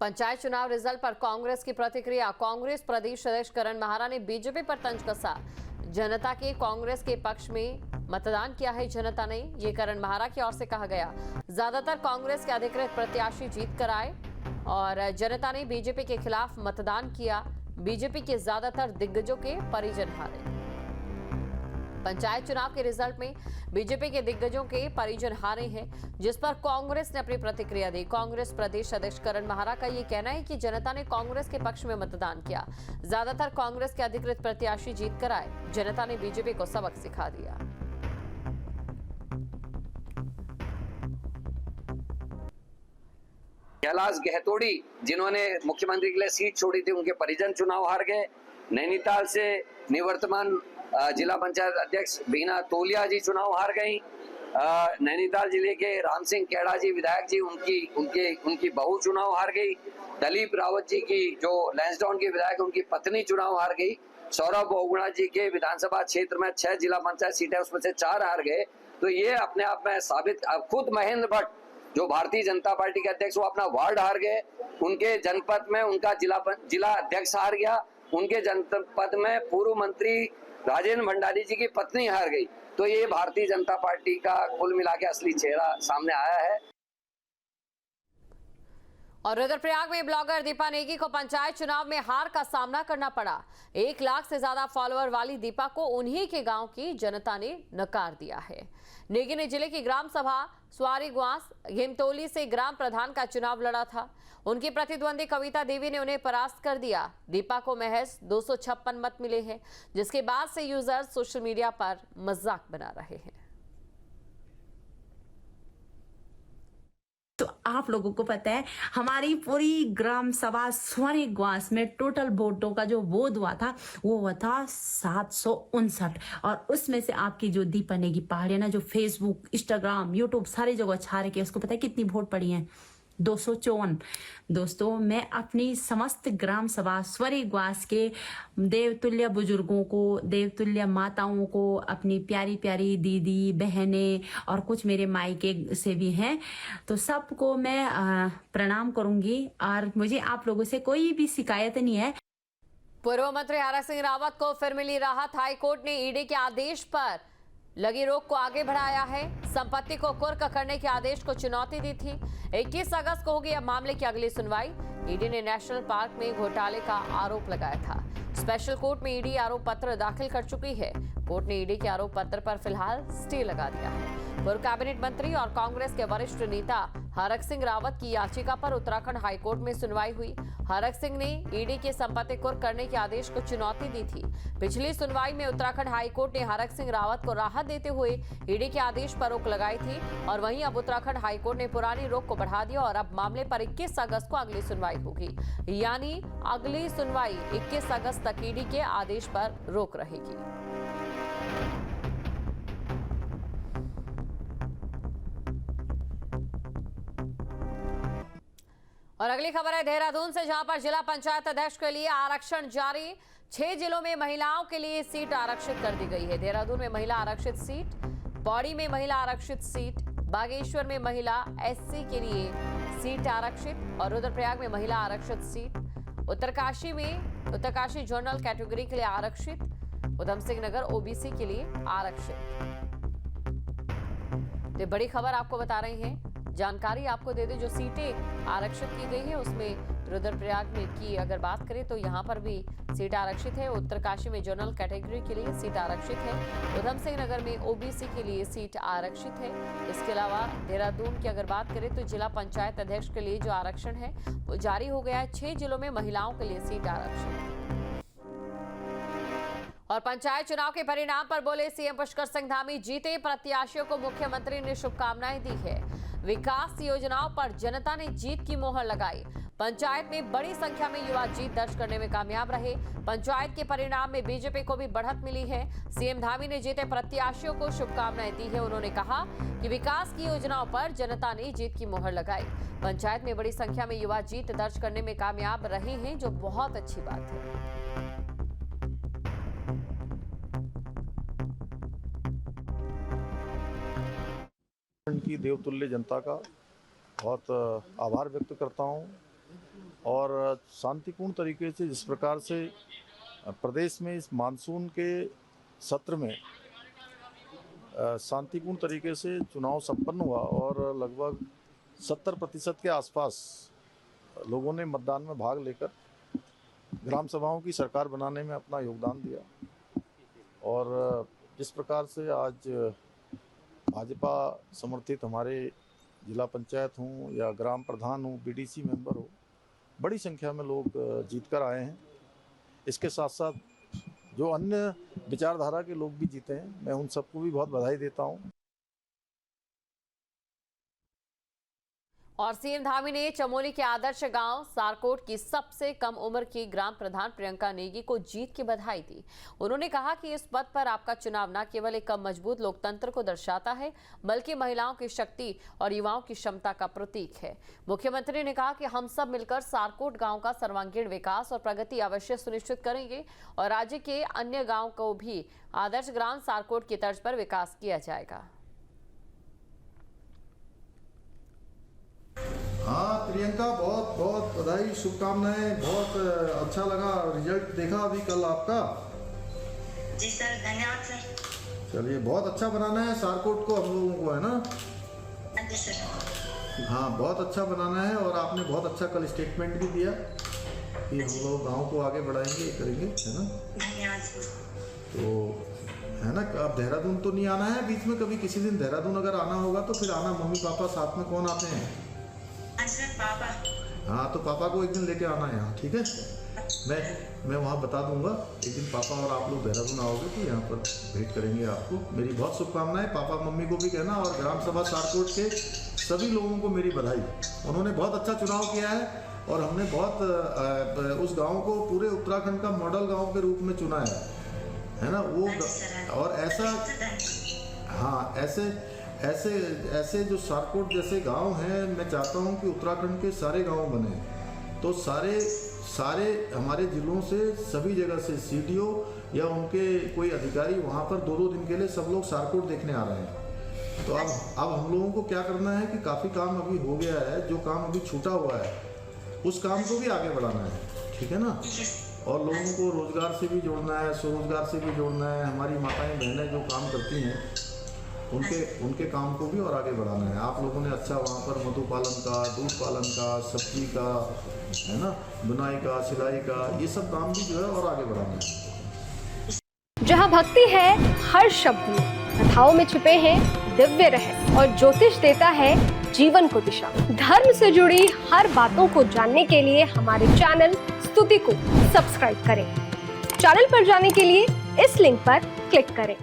पंचायत चुनाव रिजल्ट पर कांग्रेस की प्रतिक्रिया। कांग्रेस प्रदेश अध्यक्ष करण महारा ने बीजेपी पर तंज कसा। जनता के कांग्रेस के पक्ष में मतदान किया है जनता ने, ये करण महारा की ओर से कहा गया। ज्यादातर कांग्रेस के अधिकृत प्रत्याशी जीत कर आए और जनता ने बीजेपी के खिलाफ मतदान किया। बीजेपी के ज्यादातर दिग्गजों के परिजन हारे। पंचायत चुनाव के रिजल्ट में बीजेपी के दिग्गजों के परिजन हारे हैं, जिस पर कांग्रेस ने अपनी प्रतिक्रिया दी। कांग्रेस प्रदेश अध्यक्ष करण महारा का ये कहना है कि जनता ने कांग्रेस के पक्ष में मतदान किया। ज्यादातर कांग्रेस के अधिकृत प्रत्याशी जीत कर आए। जनता ने बीजेपी को सबक सिखा दिया। कैलाश गहतोड़ी जिन्होंने मुख्यमंत्री के लिए सीट छोड़ी थी, उनके परिजन चुनाव हार गए। नैनीताल से निवर्तमान जिला पंचायत अध्यक्ष बीना तोलिया जी चुनाव हार गई। नैनीताल जिले के राम सिंह कैड़ा जी विधायक जी उनकी बहू चुनाव हार गई। दलीप रावत जी की जो लैंसडाउन के विधायक उनकी पत्नी चुनाव हार गई। सौरभ बहुगुणा जी के विधानसभा क्षेत्र में 6 जिला पंचायत सीटें उसमें से 4 हार गए। तो ये अपने आप में साबित, खुद महेंद्र भट्ट जो भारतीय जनता पार्टी के अध्यक्ष वो अपना वार्ड हार गए। उनके जनपद में उनका जिला अध्यक्ष हार गया। उनके जनपद में पूर्व मंत्री राजेंद्र भंडारी जी की पत्नी हार गई। तो ये भारतीय जनता पार्टी का कुल मिला के असली चेहरा सामने आया है। और रुद्रप्रयाग में ब्लॉगर दीपा नेगी को पंचायत चुनाव में हार का सामना करना पड़ा। 1 लाख से ज्यादा फॉलोअर वाली दीपा को उन्हीं के गांव की जनता ने नकार दिया है। नेगी ने जिले की ग्राम सभा स्वारीग्वास घेमतोली से ग्राम प्रधान का चुनाव लड़ा था। उनकी प्रतिद्वंदी कविता देवी ने उन्हें परास्त कर दिया। दीपा को महज 256 मत मिले हैं, जिसके बाद से यूजर्स सोशल मीडिया पर मजाक बना रहे हैं। तो आप लोगों को पता है हमारी पूरी ग्राम सभा स्वारीग्वास में टोटल वोटों का जो वोट हुआ था वो हुआ था 759। और उसमें से आपकी जो दीपा नेगी पहाड़ी है ना, जो फेसबुक इंस्टाग्राम यूट्यूब सारी जगह छा रही है, उसको पता है कितनी वोट पड़ी है? 254। दोस्तों, मैं अपनी समस्त ग्राम सभा स्वारीग्वास के देवतुल्य बुजुर्गों को, देवतुल्य माताओं को, अपनी प्यारी प्यारी दीदी बहनें और कुछ मेरे मायके से भी हैं, तो सबको मैं प्रणाम करूंगी। और मुझे आप लोगों से कोई भी शिकायत नहीं है। पूर्व मंत्री हरक सिंह रावत को फिर मिली राहत। हाईकोर्ट ने ईडी के आदेश पर लगी रोक को आगे बढ़ाया है। संपत्ति को कुर्क करने के आदेश को चुनौती दी थी। 21 अगस्त को होगी अब मामले की अगली सुनवाई। ईडी ने नेशनल पार्क में घोटाले का आरोप लगाया था। स्पेशल कोर्ट में ईडी आरोप पत्र दाखिल कर चुकी है। कोर्ट ने ईडी के आरोप पत्र पर फिलहाल स्टे लगा दिया है। पूर्व कैबिनेट मंत्री और कांग्रेस के वरिष्ठ नेता हरक सिंह रावत की याचिका पर उत्तराखंड हाईकोर्ट में सुनवाई हुई। हरक सिंह ने ईडी के संपत्ति कुर्क करने के आदेश को चुनौती दी थी। पिछली सुनवाई में उत्तराखंड हाईकोर्ट ने हरक सिंह रावत को राहत देते हुए ईडी के आदेश पर रोक लगाई थी और वहीं अब उत्तराखंड हाईकोर्ट ने पुरानी रोक को बढ़ा दिया और अब मामले पर 21 अगस्त को अगली सुनवाई होगी। यानी अगली सुनवाई 21 अगस्त तक ईडी के आदेश पर रोक रहेगी। और अगली खबर है देहरादून से, जहां पर जिला पंचायत अध्यक्ष के लिए आरक्षण जारी। 6 जिलों में महिलाओं के लिए सीट आरक्षित कर दी गई है। देहरादून में महिला आरक्षित सीट, पौड़ी में महिला आरक्षित सीट, बागेश्वर में महिला एससी के लिए सीट आरक्षित और रुद्रप्रयाग में महिला आरक्षित सीट, उत्तरकाशी जनरल कैटेगरी के लिए आरक्षित, उधम सिंह नगर ओबीसी के लिए आरक्षित। तो बड़ी खबर आपको बता रहे हैं, जानकारी आपको दे दें। जो सीटें आरक्षित की गई है उसमें रुद्रप्रयाग में की अगर बात करें तो यहाँ पर भी सीट आरक्षित है। उत्तरकाशी में जनरल कैटेगरी के लिए सीट आरक्षित है। उधम सिंह नगर में ओबीसी के लिए सीट आरक्षित है। इसके अलावा देहरादून की अगर बात करें तो जिला पंचायत अध्यक्ष के लिए जो आरक्षण है वो जारी हो गया है। 6 जिलों में महिलाओं के लिए सीट आरक्षित। और पंचायत चुनाव के परिणाम पर बोले सीएम पुष्कर सिंह धामी, जीते प्रत्याशियों को मुख्यमंत्री ने शुभकामनाएं दी है। विकास योजनाओं पर जनता ने जीत की मोहर लगाई। पंचायत में बड़ी संख्या में युवा जीत दर्ज करने में कामयाब रहे। पंचायत के परिणाम में बीजेपी को भी बढ़त मिली है। सीएम धामी ने जीते प्रत्याशियों को शुभकामनाएं दी है। उन्होंने कहा कि विकास की योजनाओं पर जनता ने जीत की मोहर लगाई। पंचायत में बड़ी संख्या में युवा जीत दर्ज करने में कामयाब रहे हैं, जो बहुत अच्छी बात है। की देवतुल्य जनता का बहुत आभार व्यक्त करता हूं। और शांतिपूर्ण तरीके से जिस प्रकार से प्रदेश में इस मानसून के सत्र में शांतिपूर्ण तरीके से चुनाव संपन्न हुआ और लगभग 70% के आसपास लोगों ने मतदान में भाग लेकर ग्राम सभाओं की सरकार बनाने में अपना योगदान दिया। और जिस प्रकार से आज भाजपा समर्थित हमारे जिला पंचायत हों या ग्राम प्रधान हो, बीडीसी मेंबर हो, बड़ी संख्या में लोग जीतकर आए हैं। इसके साथ साथ जो अन्य विचारधारा के लोग भी जीते हैं, मैं उन सबको भी बहुत बधाई देता हूं। और सीएम धामी ने चमोली के आदर्श गांव सारकोट की सबसे कम उम्र की ग्राम प्रधान प्रियंका नेगी को जीत की बधाई दी। उन्होंने कहा कि इस पद पर आपका चुनाव न केवल एक मजबूत लोकतंत्र को दर्शाता है, बल्कि महिलाओं की शक्ति और युवाओं की क्षमता का प्रतीक है। मुख्यमंत्री ने कहा कि हम सब मिलकर सारकोट गांव का सर्वांगीण विकास और प्रगति अवश्य सुनिश्चित करेंगे और राज्य के अन्य गाँव को भी आदर्श ग्राम सारकोट की तर्ज पर विकास किया जाएगा। हाँ प्रियंका, बहुत बहुत बधाई, शुभकामनाएं। बहुत अच्छा लगा रिजल्ट देखा अभी कल आपका। जी सर, धन्यवाद सर। चलिए, बहुत अच्छा बनाना है सारकोट को हम लोगों को, है ना? जी सर। हाँ, बहुत अच्छा बनाना है। और आपने बहुत अच्छा कल स्टेटमेंट भी दिया कि हम लोग गांव को आगे बढ़ाएंगे, करेंगे, है ना? धन्यवाद सर। तो है ना, अब देहरादून तो नहीं आना है बीच में कभी? किसी दिन देहरादून अगर आना होगा तो फिर आना। मम्मी पापा साथ में कौन आते हैं? सर पापा। हाँ, तो पापा को एक दिन लेके आना है यहाँ, ठीक है? मैं वहाँ बता दूंगा एक दिन पापा और आप लोग देहरादून आओगे तो यहाँ पर भेंट करेंगे आपको। मेरी बहुत शुभकामनाएं। पापा मम्मी को भी कहना और ग्राम सभा सारकोट के सभी लोगों को मेरी बधाई। उन्होंने बहुत अच्छा चुनाव किया है और हमने बहुत उस गाँव को पूरे उत्तराखंड का मॉडल गाँव के रूप में चुना है ना? वो और ऐसा, हाँ, ऐसे जो सारकोट जैसे गांव हैं, मैं चाहता हूं कि उत्तराखंड के सारे गांव बने। तो सारे हमारे जिलों से, सभी जगह से सीडीओ या उनके कोई अधिकारी वहां पर 2-2 दिन के लिए सब लोग सारकोट देखने आ रहे हैं। तो अब हम लोगों को क्या करना है कि काफ़ी काम अभी हो गया है, जो काम अभी छूटा हुआ है उस काम को भी आगे बढ़ाना है, ठीक है ना? और लोगों को रोजगार से भी जोड़ना है, स्वरोजगार से भी जोड़ना है। हमारी माताएं बहनें जो काम करती हैं उनके काम को भी और आगे बढ़ाना है। आप लोगों ने अच्छा वहाँ पर मधु पालन का, दूध पालन का, सब्जी का, है ना, बुनाई का, सिलाई का, ये सब काम भी जो है और आगे बढ़ाना है। जहाँ भक्ति है हर शब्द में, कथाओं में छुपे हैं दिव्य रहस्य और ज्योतिष देता है जीवन को दिशा। धर्म से जुड़ी हर बातों को जानने के लिए हमारे चैनल स्तुति को सब्सक्राइब करें। चैनल पर जाने के लिए इस लिंक पर क्लिक करें।